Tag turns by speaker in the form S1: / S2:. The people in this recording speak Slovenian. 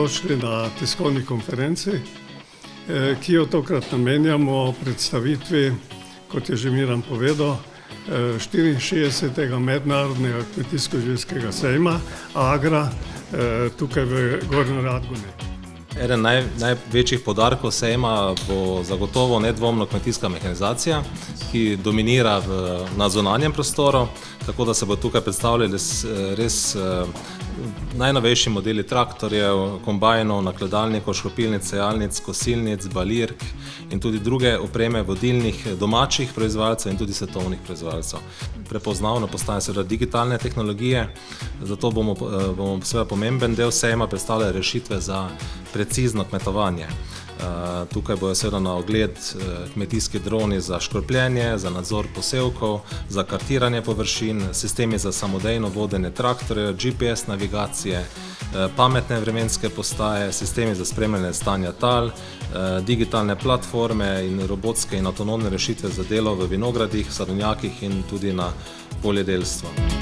S1: dobrodošli na tiskovni konferenci, ki jo tokrat namenjamo predstavitvi, kot je že Miran povedal, 64. mednarodnega kmetijsko-živilskega sejma Agra tukaj v Gornji Radgoni.
S2: Eden največjih poudarkov sejma bo zagotovo nedvomno kmetijska mehanizacija, ki dominira na zunanjem prostoru, tako da se bo tukaj predstavljali res najnovejši modeli traktorjev, kombajnov, nakladalnikov, škropilnic, sejalnic, kosilnic, balirk in tudi druge opreme vodilnih domačih proizvajalcev in tudi svetovnih proizvajalcev. Prepoznavno postajajo seveda digitalne tehnologije, zato bomo seveda pomemben del sejma predstavljali rešitve za precizno kmetovanje. Tukaj bojo seveda na ogled kmetijski droni za škropljenje, za nadzor posevkov, za kartiranje površin, sistemi za samodejno vodenje traktorjev, GPS navigacije, pametne vremenske postaje, sistemi za spremljanje stanja tal, digitalne platforme in robotske in avtonomne rešitve za delo v vinogradih, sadovnjakih in tudi na poljedelstvu.